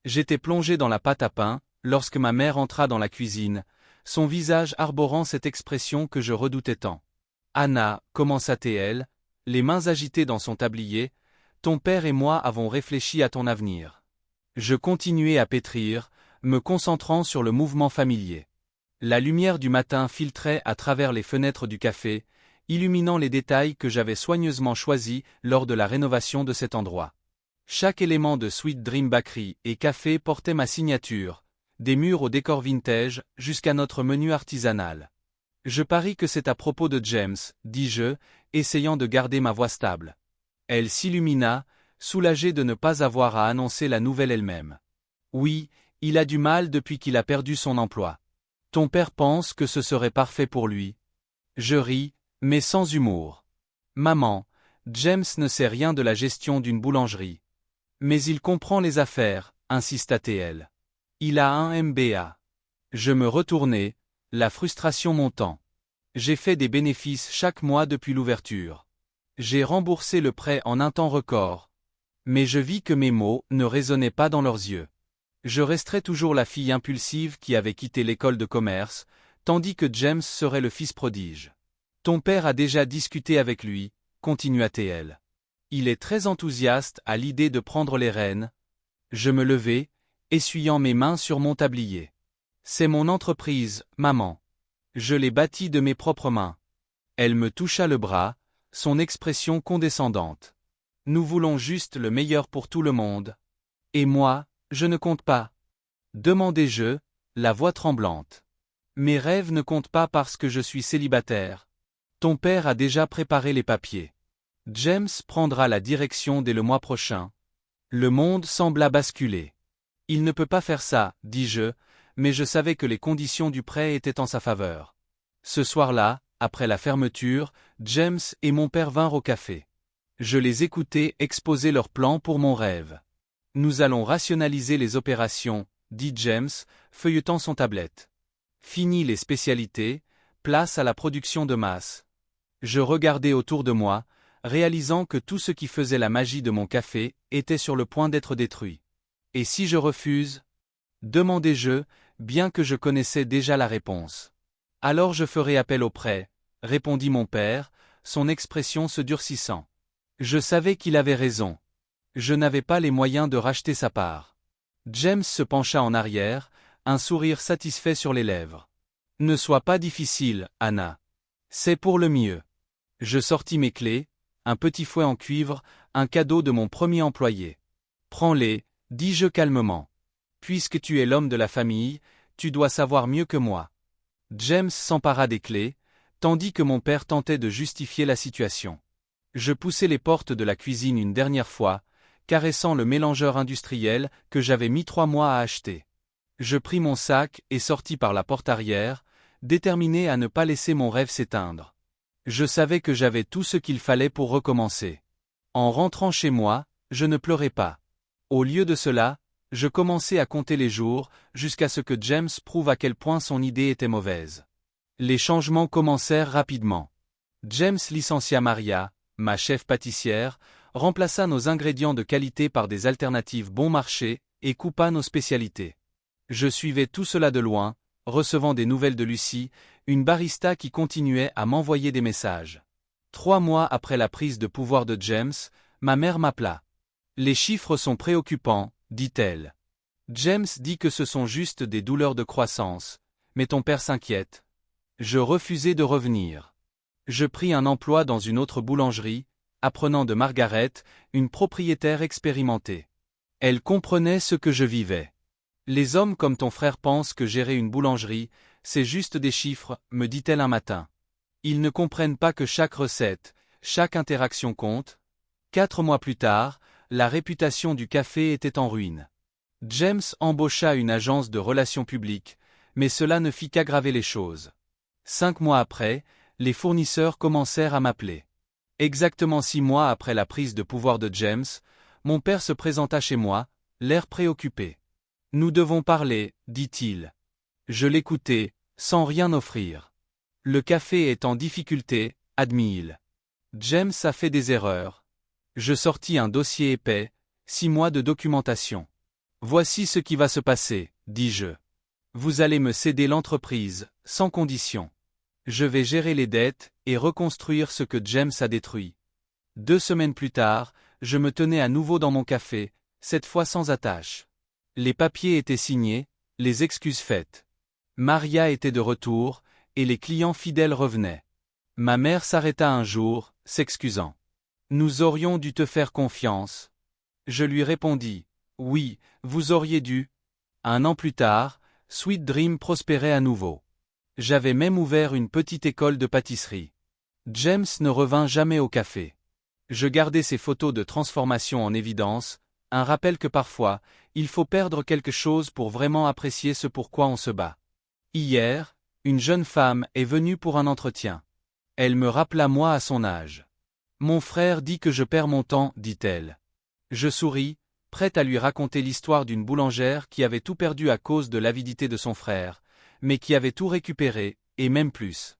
J'étais plongé dans la pâte à pain, lorsque ma mère entra dans la cuisine, son visage arborant cette expression que je redoutais tant. Anna, commença-t-elle, les mains agitées dans son tablier, ton père et moi avons réfléchi à ton avenir. Je continuai à pétrir, me concentrant sur le mouvement familier. La lumière du matin filtrait à travers les fenêtres du café, illuminant les détails que j'avais soigneusement choisis lors de la rénovation de cet endroit. Chaque élément de Sweet Dream Bakery et café portait ma signature, des murs au décor vintage jusqu'à notre menu artisanal. Je parie que c'est à propos de James, dis-je, essayant de garder ma voix stable. Elle s'illumina, soulagée de ne pas avoir à annoncer la nouvelle elle-même. Oui, il a du mal depuis qu'il a perdu son emploi. Ton père pense que ce serait parfait pour lui. Je ris, mais sans humour. Maman, James ne sait rien de la gestion d'une boulangerie. Mais il comprend les affaires, insista-t-elle. Il a un MBA. Je me retournai, la frustration montant. J'ai fait des bénéfices chaque mois depuis l'ouverture. J'ai remboursé le prêt en un temps record. Mais je vis que mes mots ne résonnaient pas dans leurs yeux. Je resterais toujours la fille impulsive qui avait quitté l'école de commerce, tandis que James serait le fils prodige. Ton père a déjà discuté avec lui, continua-t-elle. Il est très enthousiaste à l'idée de prendre les rênes. Je me levai, essuyant mes mains sur mon tablier. C'est mon entreprise, maman. Je l'ai bâtie de mes propres mains. Elle me toucha le bras, son expression condescendante. Nous voulons juste le meilleur pour tout le monde. Et moi, je ne compte pas. Demandai-je, la voix tremblante. Mes rêves ne comptent pas parce que je suis célibataire. Ton père a déjà préparé les papiers. James prendra la direction dès le mois prochain. Le monde sembla basculer. Il ne peut pas faire ça, dis-je, mais je savais que les conditions du prêt étaient en sa faveur. Ce soir-là, après la fermeture, James et mon père vinrent au café. Je les écoutai exposer leurs plans pour mon rêve. Nous allons rationaliser les opérations, dit James, feuilletant son tablette. Fini les spécialités, place à la production de masse. Je regardai autour de moi, réalisant que tout ce qui faisait la magie de mon café était sur le point d'être détruit. Et si je refuse ? Demandai-je, bien que je connaissais déjà la réponse. Alors je ferai appel au prêt, répondit mon père, son expression se durcissant. Je savais qu'il avait raison. Je n'avais pas les moyens de racheter sa part. James se pencha en arrière, un sourire satisfait sur les lèvres. Ne sois pas difficile, Anna. C'est pour le mieux. Je sortis mes clés, un petit fouet en cuivre, un cadeau de mon premier employé. Prends-les, dis-je calmement. Puisque tu es l'homme de la famille, tu dois savoir mieux que moi. James s'empara des clés, tandis que mon père tentait de justifier la situation. Je poussai les portes de la cuisine une dernière fois, caressant le mélangeur industriel que j'avais mis 3 mois à acheter. Je pris mon sac et sortis par la porte arrière, déterminé à ne pas laisser mon rêve s'éteindre. Je savais que j'avais tout ce qu'il fallait pour recommencer. En rentrant chez moi, je ne pleurais pas. Au lieu de cela, je commençai à compter les jours, jusqu'à ce que James prouve à quel point son idée était mauvaise. Les changements commencèrent rapidement. James licencia Maria, ma chef pâtissière, remplaça nos ingrédients de qualité par des alternatives bon marché, et coupa nos spécialités. Je suivais tout cela de loin, recevant des nouvelles de Lucie, une barista qui continuait à m'envoyer des messages. 3 mois après la prise de pouvoir de James, ma mère m'appela. Les chiffres sont préoccupants, dit-elle. James dit que ce sont juste des douleurs de croissance, mais ton père s'inquiète. Je refusai de revenir. Je pris un emploi dans une autre boulangerie, apprenant de Margaret, une propriétaire expérimentée. Elle comprenait ce que je vivais. Les hommes comme ton frère pensent que gérer une boulangerie, c'est juste des chiffres, me dit-elle un matin. Ils ne comprennent pas que chaque recette, chaque interaction compte. 4 mois plus tard, la réputation du café était en ruine. James embaucha une agence de relations publiques, mais cela ne fit qu'aggraver les choses. 5 mois après, les fournisseurs commencèrent à m'appeler. Exactement 6 mois après la prise de pouvoir de James, mon père se présenta chez moi, l'air préoccupé. « Nous devons parler, dit-il. » Je l'écoutai, sans rien offrir. « Le café est en difficulté, admit-il. James a fait des erreurs. » Je sortis un dossier épais, 6 mois de documentation. Voici ce qui va se passer, dis-je. Vous allez me céder l'entreprise, sans condition. Je vais gérer les dettes et reconstruire ce que James a détruit. 2 semaines plus tard, je me tenais à nouveau dans mon café, cette fois sans attache. Les papiers étaient signés, les excuses faites. Maria était de retour, et les clients fidèles revenaient. Ma mère s'arrêta un jour, s'excusant. Nous aurions dû te faire confiance. Je lui répondis. Oui, vous auriez dû. 1 an plus tard, Sweet Dream prospérait à nouveau. J'avais même ouvert une petite école de pâtisserie. James ne revint jamais au café. Je gardais ses photos de transformation en évidence, un rappel que parfois, il faut perdre quelque chose pour vraiment apprécier ce pourquoi on se bat. Hier, une jeune femme est venue pour un entretien. Elle me rappela moi à son âge. Mon frère dit que je perds mon temps, dit-elle. Je souris, prête à lui raconter l'histoire d'une boulangère qui avait tout perdu à cause de l'avidité de son frère, mais qui avait tout récupéré, et même plus.